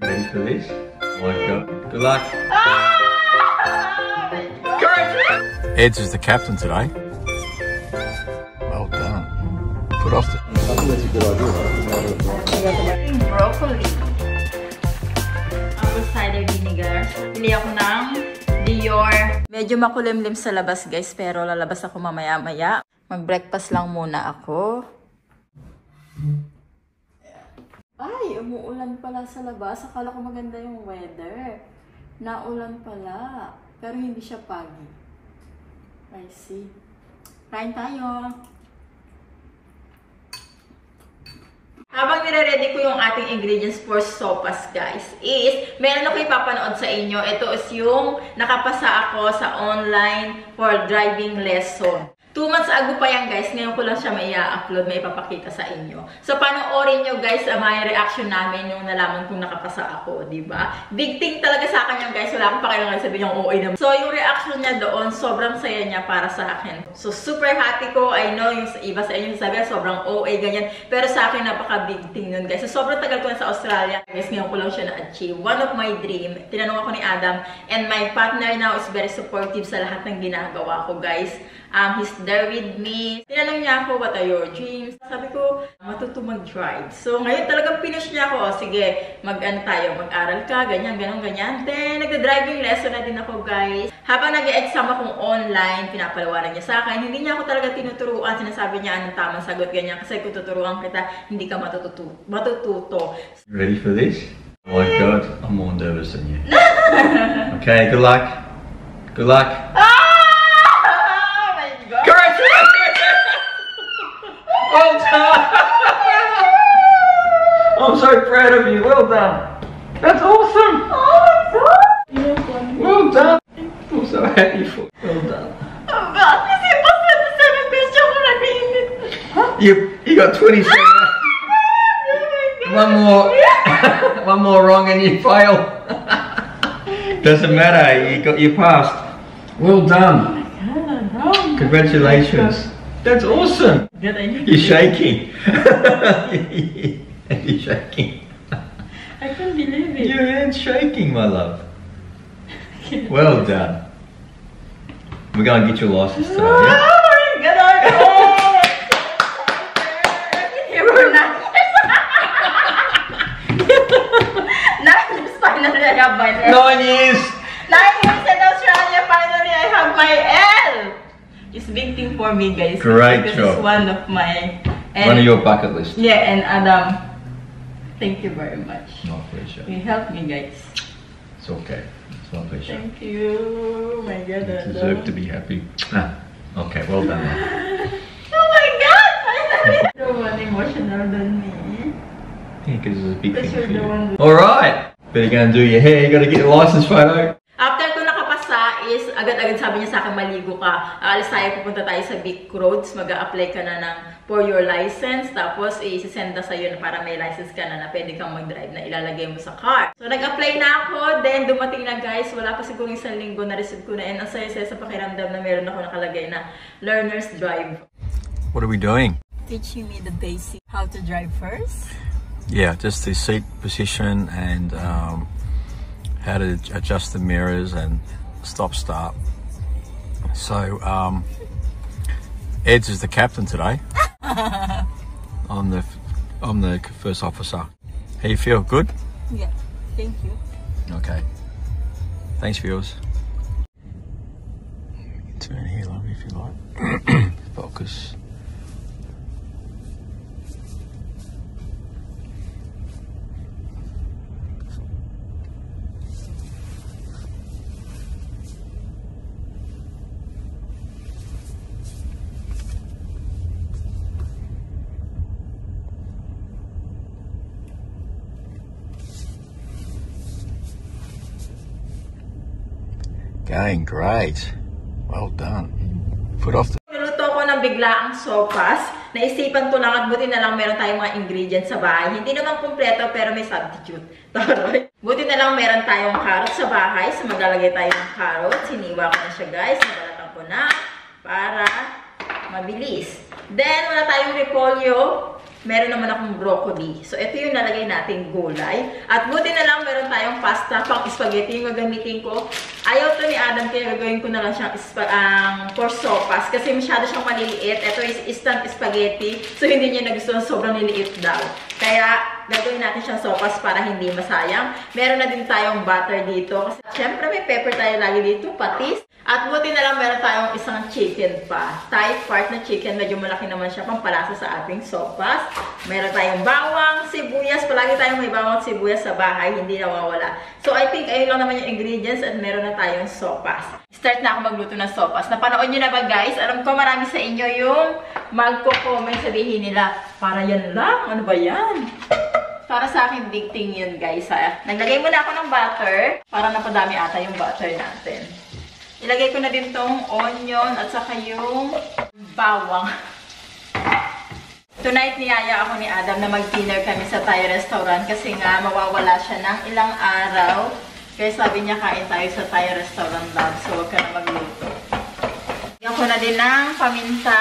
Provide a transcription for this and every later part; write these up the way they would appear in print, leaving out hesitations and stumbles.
Ready for this? Oh my god. Good luck. Eds is the captain today. Well done. Put off the... Broccoli. Apple cider vinegar. Pili ako ng Dior. Medyo makulimlim sa labas guys, pero lalabas ako mamaya-maya. Mag-breakfast lang muna ako. Ay, umuulan pala sa labas. Akala ko maganda yung weather. Naulan pala. Pero hindi siya pagi. I see. Kain tayo. Habang nire-ready ko yung ating ingredients for sopas, guys, is meron ako ipapanood sa inyo. Ito is yung nakapasa ako sa online for driving lesson. 2 months ago pa yan, guys. Ngayon ko lang siya may i-upload, may ipapakita sa inyo. So, panoorin nyo, guys, may reaction namin yung nalaman kong nakapasa ako, diba? Big thing talaga sa akin yan, guys. Wala akong pakialam sabihin yung OA naman. So, yung reaction niya doon, sobrang saya niya para sa akin. So, super happy ko. I know yung iba sa inyo sabi, sobrang OA, ganyan. Pero sa akin, napaka-big thing nun, guys. So, sobrang tagal ko na sa Australia. Guys, ngayon ko lang siya na-achieve. One of my dream. Tinanong ako ni Adam, and my partner now is very supportive sa lahat ng ginagawa ko, guys. He's there with me. Tinanong niya ako, what are your dreams? Sabi ko, matuto mag-drive. So, ngayon talagang pinush niya ako. Sige, mag-ano tayo, mag-aral ka, ganyan, ganyan. Then, nagda-driving lesson na din ako, guys. Habang nag-e-exam akong online, pinapalawanan niya sa akin. Hindi niya ako talaga tinuturuan. Sinasabi niya anong tamang sagot, ganyan. Kasi kung tuturuan kita, hindi ka matututo. Ready for this? Oh my god, I'm more nervous than you. Okay, good luck. Good luck. Well done! I'm so proud of you. Well done. That's awesome. Oh my god! Well done. I'm so happy for you. Well done. Oh god, kasi pas 27 question ko nag-init. You got 27. One more wrong and you fail. Doesn't matter. You passed. Well done. Oh my god, Congratulations. That's awesome. You're shaking. You're shaking. I can't believe it. Your hand's shaking, my love. Well done. We're going to get your license today. Oh my god! Oh! You were 9 years. 9 years finally I have my L. 9 years. 9 years in Australia finally I have my L. It's a big thing for me, guys. Great because job. It's one of my... One of your bucket list. Yeah, and Adam, thank you very much. My pleasure. You helped me, guys. It's okay. It's my pleasure. Thank you. My God, You deserve to be happy. Okay, well done. Oh my God! Finally! So emotional than me. Yeah, because it's a big Because thing for you're the one. you. Alright! Better go and do your hair. You got to get your license photo. After ko nakapasa is, agad-agad sabi niya sa akin, maligo ka. Aalis tayo, pupunta tayo sa Big Roads. Mag-a-apply ka na for your license. Tapos, i-send na sa'yo na para may license ka na pwede kang mag-drive na ilalagay mo sa car. So, nag-apply na ako. Then, dumating na guys. Wala pa siguro 1 linggo na receive ko na. And ang saya-saya sa pakiramdam na meron ako nakalagay na learner's drive. What are we doing? Teaching me the basic how to drive first. Yeah, just the seat position and how to adjust the mirrors and stop start. So Eds is the captain today. I'm the first officer. How you feel? Good? Yeah, thank you. Okay. Thanks, viewers. Turn here, love, if you like. Focus. Going great. Well done. Put off the... Niluto ko ng biglaang sopas. Naisipan ko lang at buti na lang meron tayong mga ingredients sa bahay. Hindi naman kumpleto pero may substitute. Taroy. Buti na lang meron tayong carrots sa bahay. So maglalagay tayo ng carrots. Hiniwa ko na siya guys. Nabalatan ko na para mabilis. Then wala tayong repolyo. Meron naman akong broccoli. So ito yung nalagay nating gulay. At buti na lang meron tayong pasta, pang spaghetti yung gagamitin ko. Ayaw to ni Adam, kaya gagawin ko na lang siyang for sopas. Kasi masyado siyang maliliit. Ito is instant spaghetti. So, hindi niya nagustuhan, sobrang liliit daw. Kaya, gagawin natin siyang sopas para hindi masayang. Meron na din tayong butter dito. Kasi, syempre, may pepper tayo lagi dito, patis. At buti na lang meron tayong isang chicken pa. Thai part na chicken. Medyo malaki naman siya pampalasa sa ating sopas. Meron tayong bawang, sibuyas. Palagi tayong may bawang sibuyas sa bahay. Hindi nawawala. So, I think ayun lang naman yung ingredients at meron na tayong sopas. Start na ako magluto ng sopas. Napanood nyo na ba, guys? Alam ko marami sa inyo yung magko-comment, sabihin nila, para yan lang. Ano ba yan? Para sa akin, big thing yun, guys. Ha? Naglagay muna ako ng butter para napadami ata yung butter natin. Ilagay ko na din tong onion at saka yung bawang. Tonight, niyaya ako ni Adam na mag-dinner kami sa Thai restaurant kasi nga mawawala siya ng ilang araw. Kaya sabi niya kain tayo sa Thai restaurant daw. So, huwag ka na magluto. Lagyan ko na din ng paminta.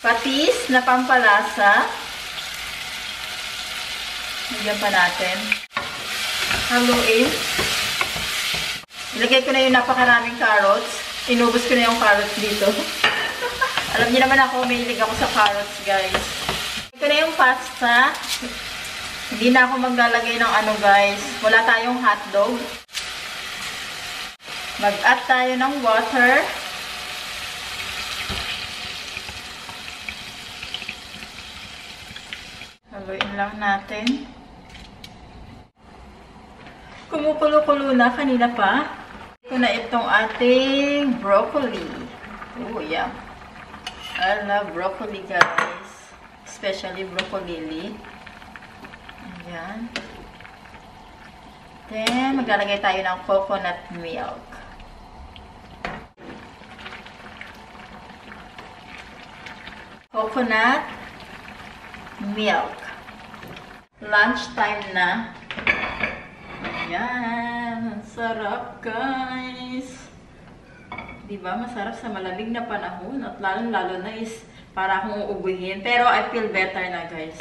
Patis na pampalasa. Lagyan pa natin. Haluin. Ilagay ko na yung napakaraming carrots. Inubos ko na yung carrots dito. Alam niyo naman ako, mahilig ako sa carrots, guys. Ilagay ko na yung pasta. Hindi na ako maglalagay ng ano, guys. Wala tayong hotdog. Mag-add tayo ng water. Haluin lang natin. Kumukulo-kulo na kanina pa. Ito na itong ating broccoli. Oh, yeah. I love broccoli, guys. Especially broccoli. Ayan. Then, maglalagay tayo ng coconut milk. Coconut milk. Lunchtime na. Ayan. Ang sarap, guys. Diba? Masarap sa malamig na panahon. At lalong-lalo na is para akong uubuhin. Pero I feel better na, guys.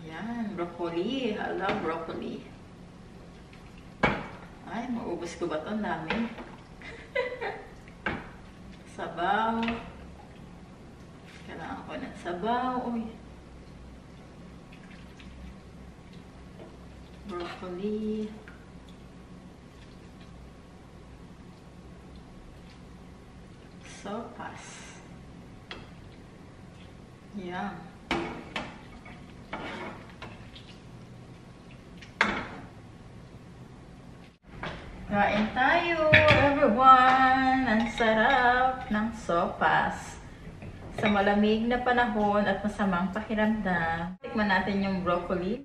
Ayan. Broccoli. I love broccoli. Ay, maubos ko ba ito? Ang dami. Sabaw. Kailangan ko ng sabaw. Uy. Broccoli. Sopas. Yeah. Kain tayo, everyone! Ang sarap ng sopas. Sa malamig na panahon at masamang pakiramdam. Tikman natin yung broccoli.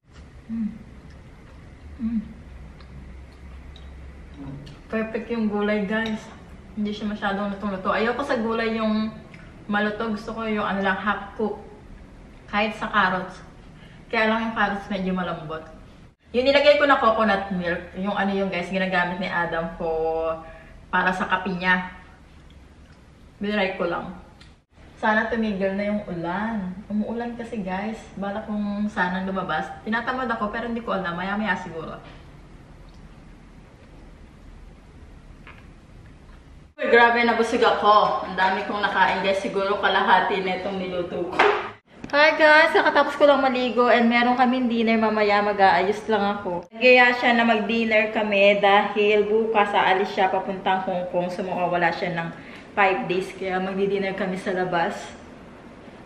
Perfect yung gulay, guys. Hindi siya masyadong lutong-luto. Ayoko sa gulay yung maluto. Gusto ko yung ano lang, half cook. Kahit sa carrots. Kaya lang yung carrots medyo malambot. Yung nilagay ko na coconut milk, yung ano yung guys, ginagamit ni Adam para sa kape niya. Binry ko lang. Sana tumigil na yung ulan. Umuulan kasi, guys. Bala kung sana lumabas. Tinatamad ako pero hindi ko alam. Maya-maya siguro. Uy, grabe, nabusog ako. Ang dami kong nakain, guys. Siguro kalahati na itong niluto ko. Hi guys! Nakatapos ko lang maligo and meron kaming dinner mamaya. Mag-aayos lang ako. Nagaya siya na mag-dinner kami dahil bukas aalis siya papuntang Hong Kong. So mawawala siya ng 5 days. Kaya magdi-dinner kami sa labas.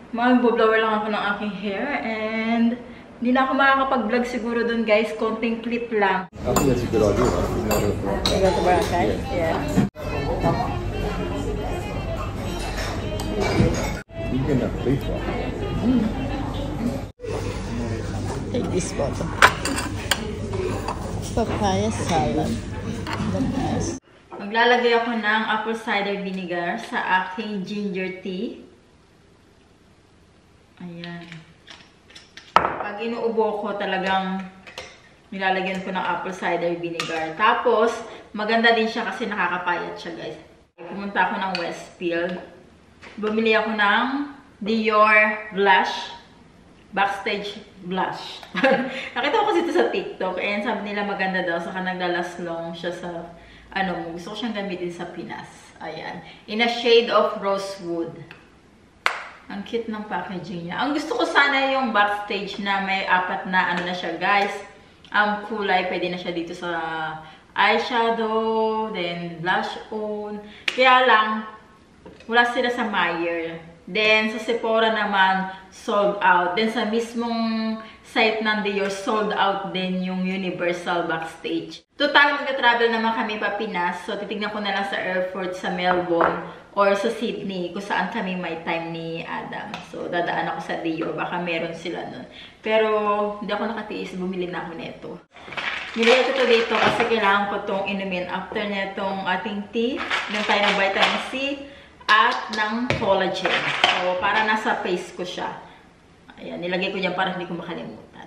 Mag-blower lang ako ng aking hair and hindi na ako makakapag-vlog siguro dun, guys. Konting clip lang. I think that's a good idea. You go to Boracay? Yeah. You can have beef one. Take this photo. Papaya salad. Look nice. Maglalagay ako ng apple cider vinegar sa aking ginger tea. Ayan. Pag inuubo ko, talagang nilalagyan ko ng apple cider vinegar. Tapos, maganda din siya kasi nakakapayat siya, guys. Pumunta ako ng Westfield. Bumili ako ng Dior blush. backstage blush. Nakita ko kasi ito sa TikTok and sabi nila maganda daw, saka naglalas long siya sa ano mo. Gusto ko siyang gamitin sa Pinas. Ayan. In a shade of rosewood. Ang cute ng packaging niya. Ang gusto ko sana yung backstage na may 4 na ano na siya, guys. Ang kulay, pwede na siya dito sa eyeshadow, then blush on. Kaya lang, wala sila sa Meijer. Then, sa Sephora naman, sold out. Then, sa mismong site ng Dior, sold out din yung Universal Backstage. Total, mag-travel naman kami pa Pinas. So, titignan ko na lang sa airport sa Melbourne or sa Sydney, kung saan kami may time ni Adam. So, dadaan ako sa Dior. Baka meron sila nun. Pero, hindi ako nakatiis. Bumili na ako nito. Nilagay ko ito dito kasi kailangan ko itong inumin. After niya itong ating tea, yung tayo ng vitamin C, at ng collagen. So, para nasa face ko siya. Ayan, nilagay ko dyan para hindi ko makalimutan.